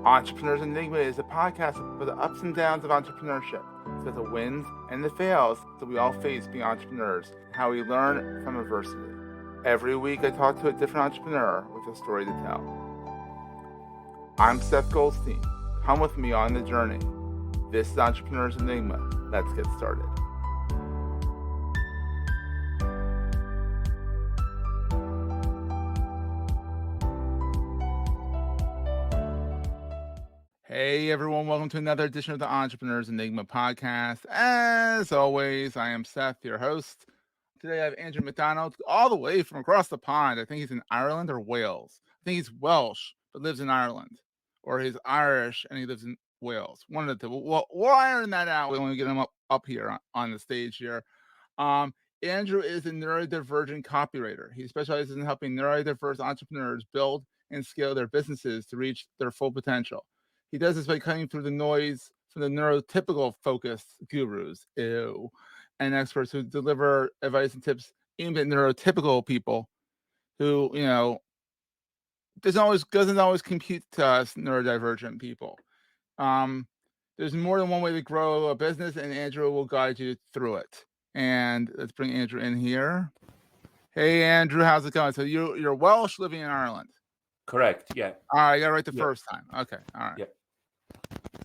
Entrepreneur's Enigma is a podcast for the ups and downs of entrepreneurship. So the wins and the fails that we all face being entrepreneurs, how we learn from adversity. Every week I talk to a different entrepreneur with a story to tell. I'm Seth Goldstein. Come with me on the journey. This is Entrepreneur's Enigma. Let's get started. Hey everyone, welcome to another edition of the Entrepreneur's Enigma podcast. As always, I am Seth, your host. Today I have Andrew McDonald, all the way from across the pond. I think he's in Ireland or Wales. I think he's Welsh, but lives in Ireland. Or he's Irish and he lives in Wales. One of the two. We'll iron that out when we get him up here on the stage here. Andrew is a neurodivergent copywriter. He specializes in helping neurodiverse entrepreneurs build and scale their businesses to reach their full potential. He does this by cutting through the noise from the neurotypical focused gurus and experts who deliver advice and tips aimed at neurotypical people who, doesn't always compute to us neurodivergent people. There's more than one way to grow a business, and Andrew will guide you through it. And let's bring Andrew in here. Hey, Andrew, how's it going? So you're Welsh living in Ireland. Correct. Yeah. All right, I got it right the first time. Okay. All right. Yeah.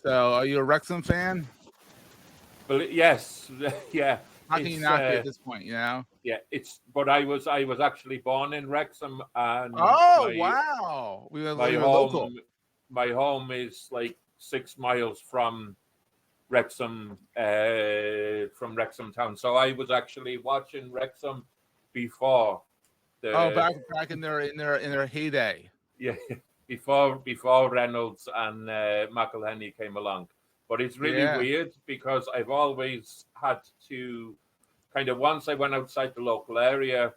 So, are you a Wrexham fan? Well, yes. Yeah. How can you not be at this point? Yeah. But I was actually born in Wrexham, and wow, we were local. My home is like 6 miles from Wrexham, town. So I was actually watching Wrexham before back in their heyday. Yeah, before Reynolds and McElhenney came along. But it's really weird because I've always had to once I went outside the local area,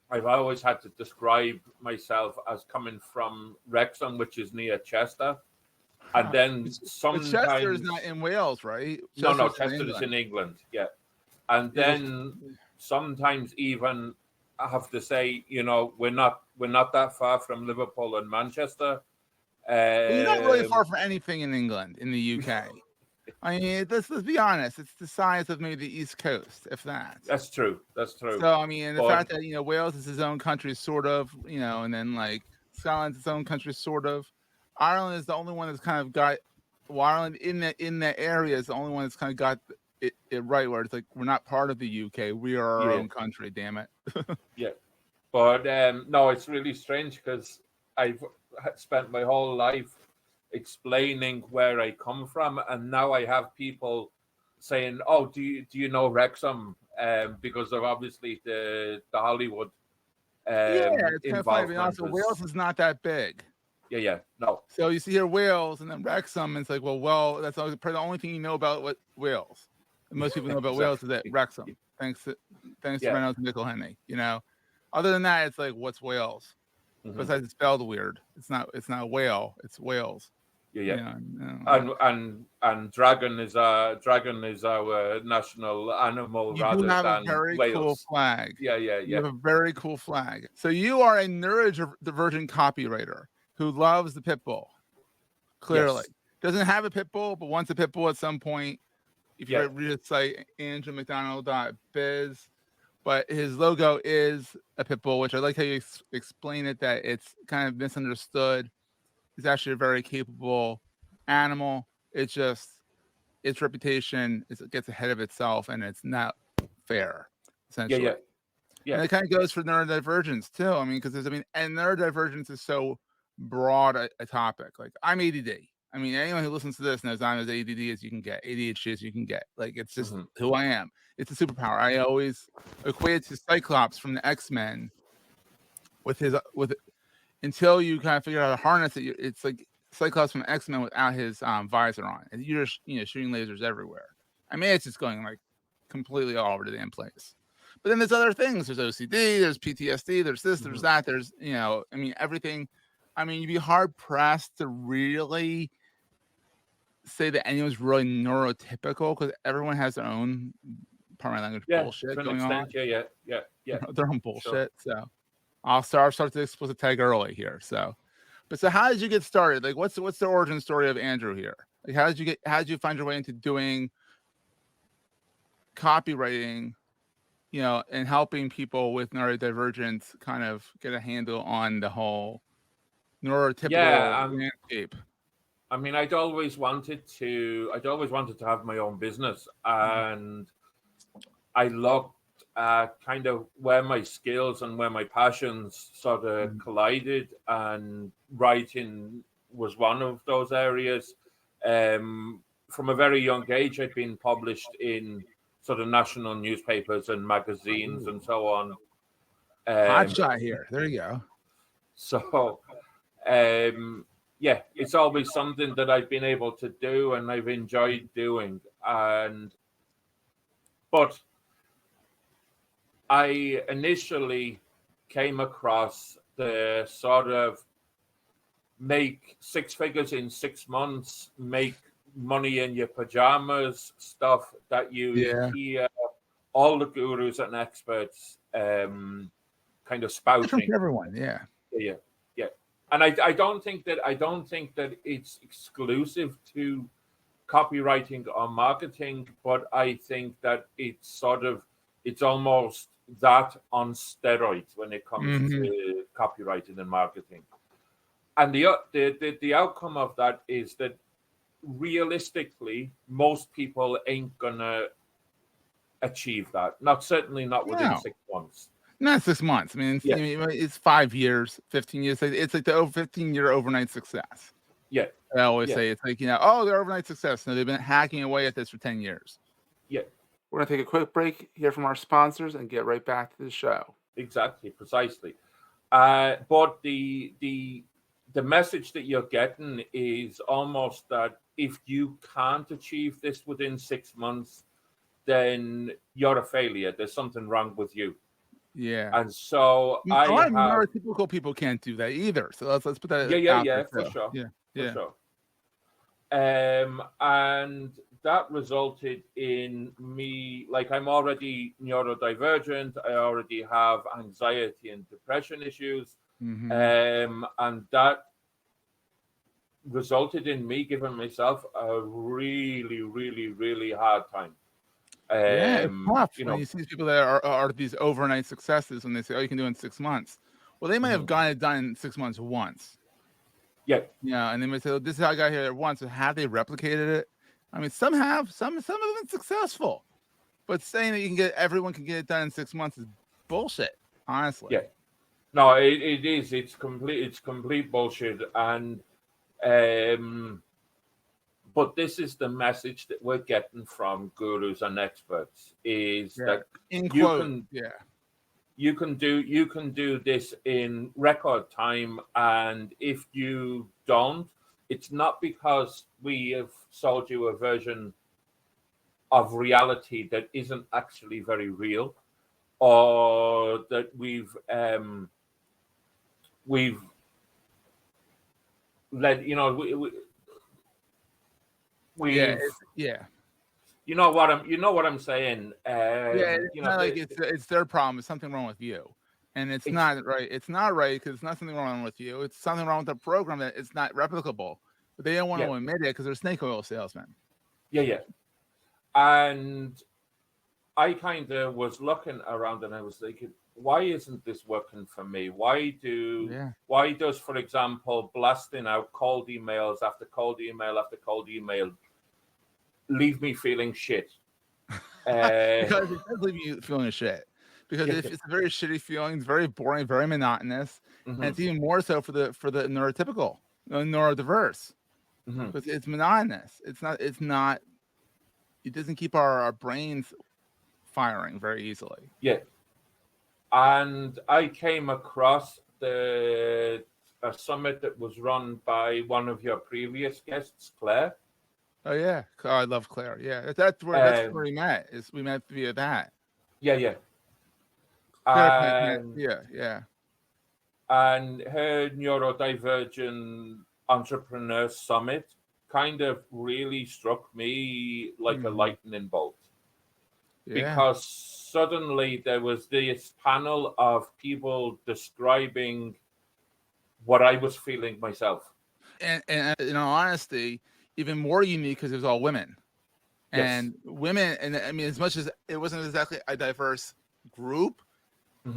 I've always had to describe myself as coming from Wrexham, which is near Chester. And then sometimes Chester is not in Wales, right? Chester is in England. Yeah. And then sometimes even I have to say, we're not that far from Liverpool and Manchester. You're not really far from anything in England, in the UK. I mean, let's be honest. It's the size of maybe the East Coast, if that. That's true. So, I mean, the fact that, Wales is its own country, sort of, and then, like, Scotland's its own country, sort of. Ireland is the only one that's kind of got, Ireland in the area is the only one that's kind of got it right, where it's like, we're not part of the UK. We are our own country, damn it. Yeah. But, no, it's really strange because I've spent my whole life explaining where I come from, and now I have people saying, "Oh, do you know Wrexham?" Because of obviously the Hollywood. It's kind of funny. Also, Wales is not that big. Yeah, no. So you see here Wales and then Wrexham, and it's like, well, that's always the only thing you know about Wales. And most people know about Wales is that Wrexham. Thanks to Reynolds and McElhenney. Other than that, it's like, what's Wales? Mm-hmm. Besides, it's spelled weird. It's not whale. It's Wales. Yeah. And dragon is our national animal rather than Wales. You have a very cool flag. Yeah. You have a very cool flag. So you are a neurodivergent copywriter who loves the pit bull. Clearly, doesn't have a pit bull, but wants a pit bull at some point. If you read his site, andrewmcdonald.biz. But his logo is a pit bull, which I like how you explain it, that it's kind of misunderstood. He's actually a very capable animal. It's just its reputation gets ahead of itself, and it's not fair, essentially. Yeah. And it kind of goes for neurodivergence too. I mean, and neurodivergence is so broad a topic. Like, I'm ADD. I mean, anyone who listens to this knows I'm as ADD as you can get, ADHD as you can get. Like, it's just who I am. It's a superpower. I always equate it to Cyclops from the X-Men with until you kind of figure out how to harness it. It's like Cyclops from X-Men without his visor on. And you're just, shooting lasers everywhere. I mean, it's just going like completely all over the damn place. But then there's other things. There's OCD, there's PTSD, there's this, there's that. There's, everything. I mean, you'd be hard pressed to really say that anyone's really neurotypical because everyone has their own, pardon my language, bullshit going on. Yeah. Their own bullshit. Sure. So I'll start the explicit tag early here. So, But so how did you get started? Like what's the origin story of Andrew here? Like how did you find your way into doing copywriting, and helping people with neurodivergence kind of get a handle on the whole neurotypical landscape? I mean, I'd always wanted to have my own business, and I looked at kind of where my skills and where my passions sort of collided, and writing was one of those areas. From a very young age, I'd been published in sort of national newspapers and magazines and so on. Hot shot here. There you go. So, yeah, it's always something that I've been able to do and I've enjoyed doing. But I initially came across the sort of make 6 figures in 6 months, make money in your pajamas stuff that you hear all the gurus and experts kind of spouting. From everyone, yeah. And I don't think that it's exclusive to copywriting or marketing, but I think that it's almost that on steroids when it comes to copywriting and marketing. And the outcome of that is that realistically, most people ain't gonna achieve that. Certainly not within 6 months. Not 6 months. I mean, it's 5 years, 15 years. It's like the 15-year overnight success. Yeah. I always say it's like, they're overnight success. No, they've been hacking away at this for 10 years. Yeah. We're going to take a quick break, hear from our sponsors, and get right back to the show. Exactly, precisely. But the message that you're getting is almost that if you can't achieve this within 6 months, then you're a failure. There's something wrong with you. Yeah. And so neurotypical people can't do that either. So let's put that for sure. For sure. And that resulted in me, like, I'm already neurodivergent. I already have anxiety and depression issues. And that resulted in me giving myself a really, really, really hard time. It's tough when you see people that are these overnight successes when they say, you can do it in 6 months. Well, they might have gotten it done in 6 months once. Yeah. Yeah. And they might say, this is how I got here once. So have they replicated it? I mean, some have, some have been successful. But saying that everyone can get it done in 6 months is bullshit, honestly. Yeah. No, it is. It's complete bullshit. And but this is the message that we're getting from gurus and experts is that you can do this in record time, and if you don't, it's not because we have sold you a version of reality that isn't actually very real, or that we've led, you know know what I'm saying. It's their problem. It's something wrong with you, and it's not right. It's not right because it's not something wrong with you. It's something wrong with the program that it's not replicable. But they don't want to admit it because they're snake oil salesmen. Yeah. And I kind of was looking around and I was thinking, why isn't this working for me? Why does, for example, blasting out cold emails after cold email after cold email leave me feeling shit? Because it does leave you feeling shit. Because it's a very shitty feeling. It's very boring, very monotonous, and it's even more so for the neurotypical, neurodiverse, because it's monotonous. It's not. It doesn't keep our brains firing very easily. Yeah. And I came across a summit that was run by one of your previous guests, Claire. Oh yeah, I love Claire. Yeah, that's where we met. We met via that. Yeah. And her Neurodivergent Entrepreneur Summit kind of really struck me like a lightning bolt. Because suddenly there was this panel of people describing what I was feeling myself. And in all honesty, even more unique because it was all women. Yes. And women, and I mean, as much as it wasn't exactly a diverse group,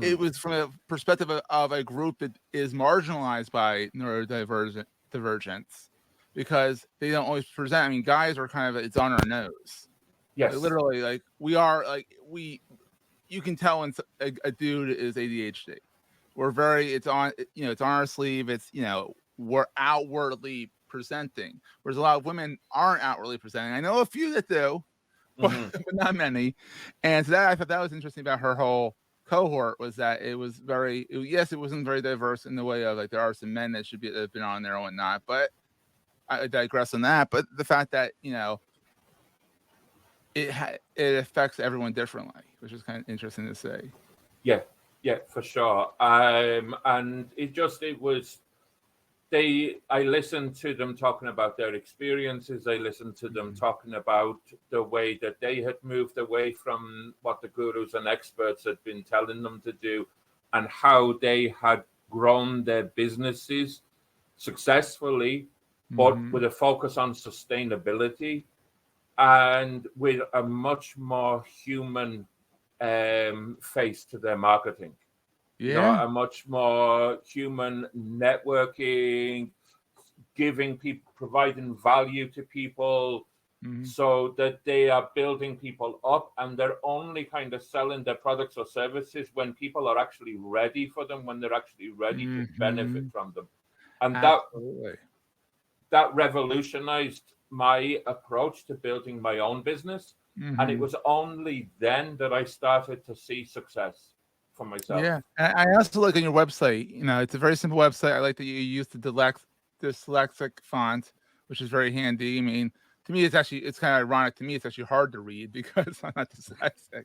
it was from a perspective of a group that is marginalized by neurodivergence, because they don't always present. I mean, guys are kind of, it's on our nose. Yes. Like, literally, like we are, like you can tell when a dude is ADHD. We're very, it's on, it's on our sleeve. It's, we're outwardly presenting, whereas a lot of women aren't outwardly presenting. I know a few that do, but not many. And so that, I thought that was interesting about her whole cohort, was that it was very, yes, it wasn't very diverse in the way of, like, there are some men that should be, that have been on there and whatnot, but I digress on that. But the fact that, it affects everyone differently, which is kind of interesting to say. Yeah, for sure. And I listened to them talking about their experiences. I listened to them talking about the way that they had moved away from what the gurus and experts had been telling them to do, and how they had grown their businesses successfully, but with a focus on sustainability and with a much more human face to their marketing. Yeah. A much more human networking, giving people, providing value to people, so that they are building people up, and they're only kind of selling their products or services when people are actually ready for them, when they're actually ready to benefit from them. And that revolutionized my approach to building my own business. And it was only then that I started to see success for myself. Yeah. I also look on your website. It's a very simple website. I like that you use the dyslexic font, which is very handy. I mean, to me, it's kind of ironic. To me, it's actually hard to read because I'm not dyslexic.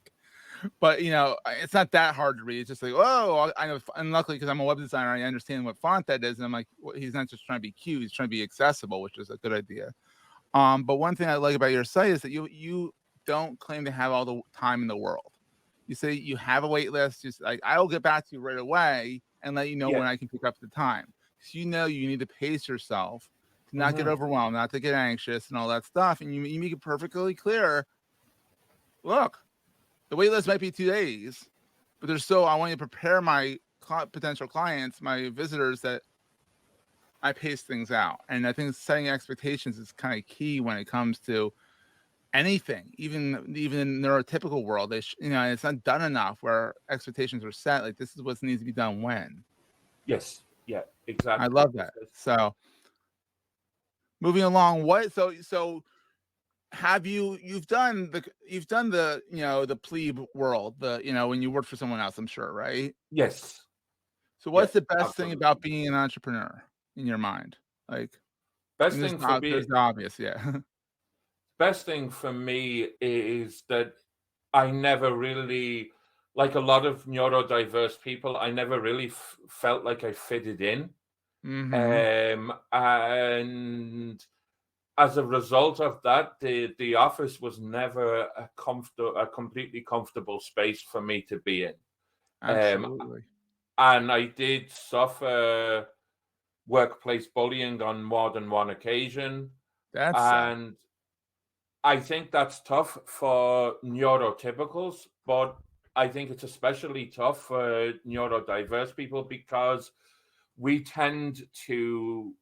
But it's not that hard to read. It's just like, oh, I know. And luckily, because I'm a web designer, I understand what font that is. And I'm like, well, he's not just trying to be cute; he's trying to be accessible, which is a good idea. But one thing I like about your site is that you don't claim to have all the time in the world. You say you have a wait list. Just like, I'll get back to you right away and let you know when I can pick up the time. So you need to pace yourself to not get overwhelmed, not to get anxious, and all that stuff. And you make it perfectly clear. Look, the wait list might be 2 days, but there's still, I want you to prepare my potential clients, my visitors, that I pace things out. And I think setting expectations is kind of key when it comes to anything, even in the neurotypical world. It's not done enough where expectations are set. Like, this is what needs to be done when. Yes. Yeah, exactly. I love that. So moving along, so have you've done the the plebe world, when you worked for someone else, I'm sure, right? Yes. So what's the best thing about being an entrepreneur in your mind? Like, best thing for me, there's obvious, yeah. Best thing for me is that I never really, like a lot of neurodiverse people, I never really felt like I fitted in. And as a result of that, the office was never a completely comfortable space for me to be in. Absolutely. And I did suffer workplace bullying on more than one occasion. That's and I think that's tough for neurotypicals, but I think it's especially tough for neurodiverse people, because we tend to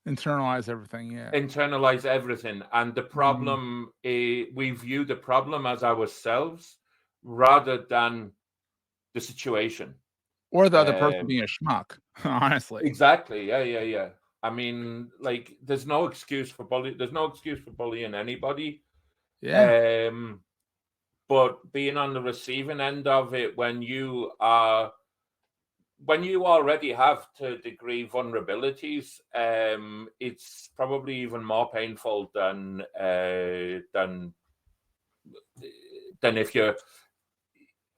internalize everything. Internalize everything. And the problem is, we view the problem as ourselves rather than the situation. Or the other person being a schmuck, honestly. Exactly. Yeah. I mean, like, there's no excuse for bullying. There's no excuse for bullying anybody. Yeah. But being on the receiving end of it, when you already have, to a degree, vulnerabilities, it's probably even more painful than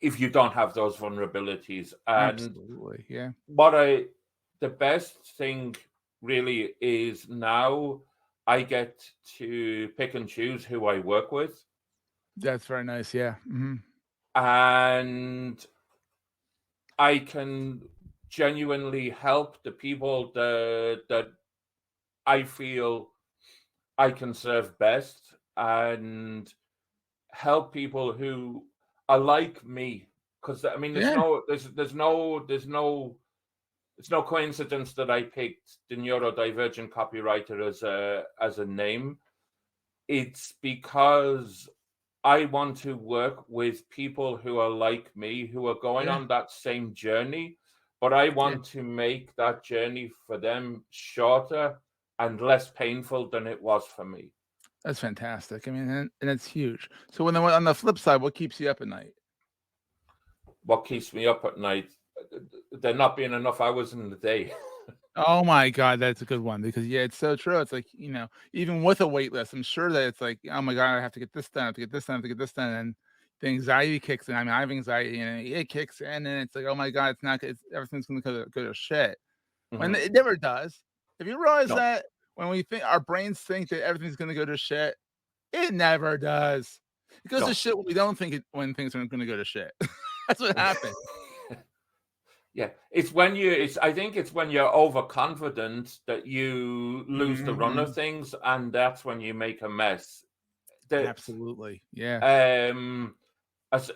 if you don't have those vulnerabilities. And absolutely, yeah. The best thing really is, now I get to pick and choose who I work with. That's very nice, yeah. And I can genuinely help the people that I feel I can serve best, and help people who are like me. Because I mean, Yeah. there's no it's no coincidence that I picked the neurodivergent copywriter as a name. It's because I want to work with people who are like me, who are going Yeah. on that same journey, but I Yeah. want to make that journey for them shorter and less painful than it was for me. That's fantastic. I mean, and it's huge. So when on the flip side, what keeps you up at night? What keeps me up at night? There not being enough hours in the day. Oh my God, that's a good one because yeah, it's so true. It's like, even with a wait list, I'm sure that it's like, oh my God, I have to get this done, I have to get this done, I have to get this done. And the anxiety kicks in. I mean, I have anxiety and it kicks in and it's like, oh my God, everything's gonna go to shit. When Mhm. it never does. Have you realized No. that when we think our brains think that everything's gonna go to shit, it never does. It goes to No. shit when we don't think it when things are gonna go to shit. That's what happened. Yeah, it's I think it's when you're overconfident that you lose the run of Mhm. things, and that's when you make a mess. The Absolutely. Yeah. um as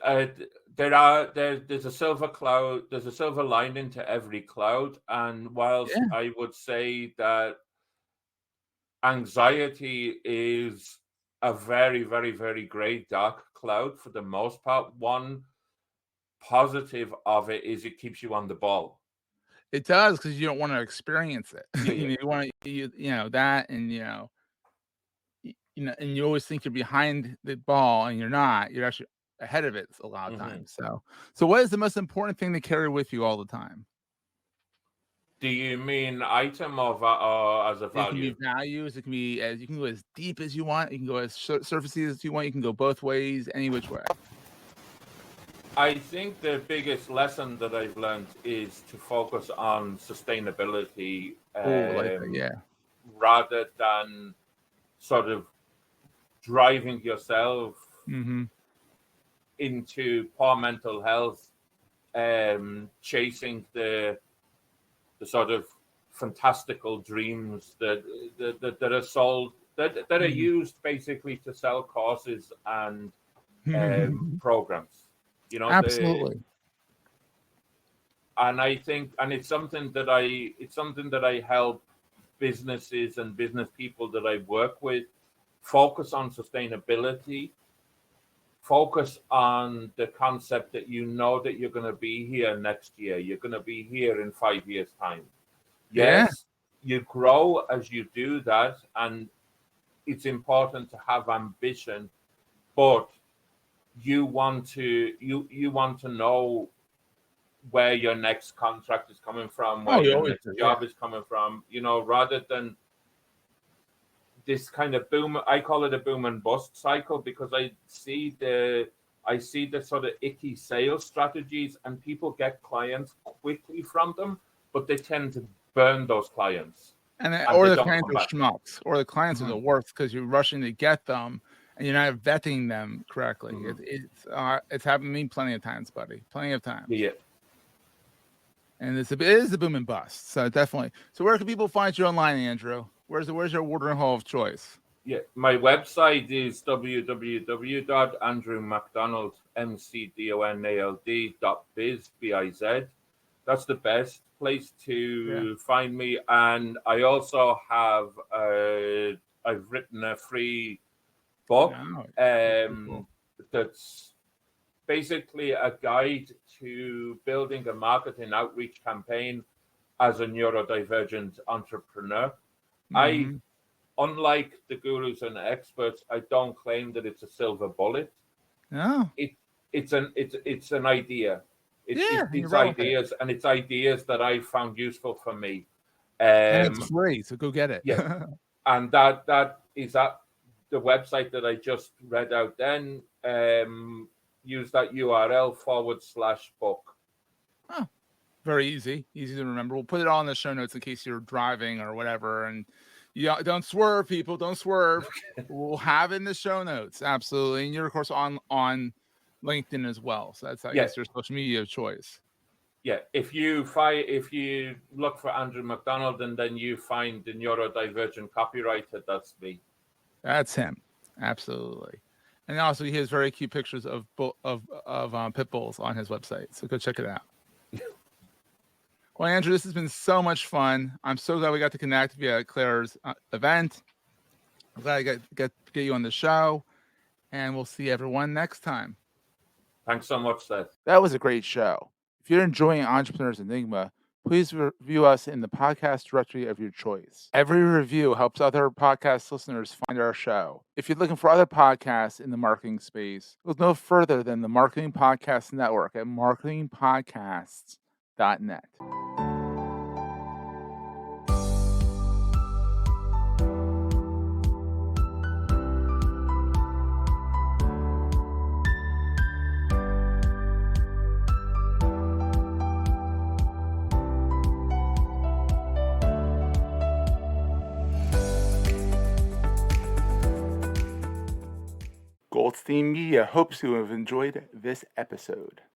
there's a silver cloud, there's a silver lining to every cloud, and whilst Yeah. I would say that anxiety is a very, very, very grey dark cloud for the most part, one positive of it is it keeps you on the ball. It does because you don't wanna experience it. Yeah, yeah. You wanna that and, and you always think you're behind the ball and you're not. You're actually ahead of it a lot of Mhm. times. So what is the most important thing to carry with you all the time? Do you mean item or as a It can be value? values, it can be as you can go as deep as you want, you can go as surfacey as you want, you can go both ways, any which way. I think the biggest lesson that I've learned is to focus on sustainability, Oh, I like that, yeah. rather than sort of driving yourself Mhm. into poor mental health, chasing the sort of fantastical dreams that are sold, that are Mhm. used basically to sell courses and programs. You know, Absolutely. and I think, and it's something that I help businesses and business people that I work with focus on sustainability, focus on the concept that you know that you're going to be here next year, you're going to be here in 5 years' time. Yeah. Yes, you grow as you do that, and it's important to have ambition, but you want to know where your next contract is coming from, Oh, where you your always next do, yeah. job is coming from, rather than this kind of boom. I call it a boom and bust cycle because I see the sort of icky sales strategies, and people get clients quickly from them, but they tend to burn those clients And then and or they the don't clients come are back. schmucks, or the clients are the Mhm, worst because 'cause you're rushing to get them, and you're not vetting them correctly. mhm. It's happened to me plenty of times, buddy, plenty of times. Yeah. And it is a boom and bust, so definitely. So where can people find you online, Andrew? Where's your watering hole of choice? Yeah, my website is www.andrewmcdonald.biz, B-I-Z. That's the best place Yeah. to find me. And I also have, I've written a free book, No. Cool. that's basically a guide to building a marketing outreach campaign as a neurodivergent entrepreneur. I Mhm. Unlike the gurus and experts, I don't claim that it's a silver bullet. No. It it's an idea. Yeah, and you It's run with it. ideas, and it's ideas that I found useful for me. And it's Um, free, so go get it. yeah, and that is at the website that I just read out. Then use that URL /book. Oh, very easy to remember. We'll put it all in the show notes in case you're driving or whatever. And don't swerve, people. Don't swerve. We'll have it in the show notes. Absolutely. And you're of course on LinkedIn as well. So that's I Yeah, guess your social media of choice. if you look for Andrew McDonald and then you find the neurodivergent copywriter, that's me. That's him, absolutely. And also, he has very cute pictures of pit bulls on his website, so go check it out. Well, Andrew, this has been so much fun. I'm so glad we got to connect via Claire's event. I'm glad I get you on the show, and we'll see everyone next time. Thanks so much, Seth. That was a great show. If you're enjoying Entrepreneur's Enigma, please review us in the podcast directory of your choice. Every review helps other podcast listeners find our show. If you're looking for other podcasts in the marketing space, look no further than the Marketing Podcast Network at marketingpodcasts.net. Goldstein Media hopes you have enjoyed this episode.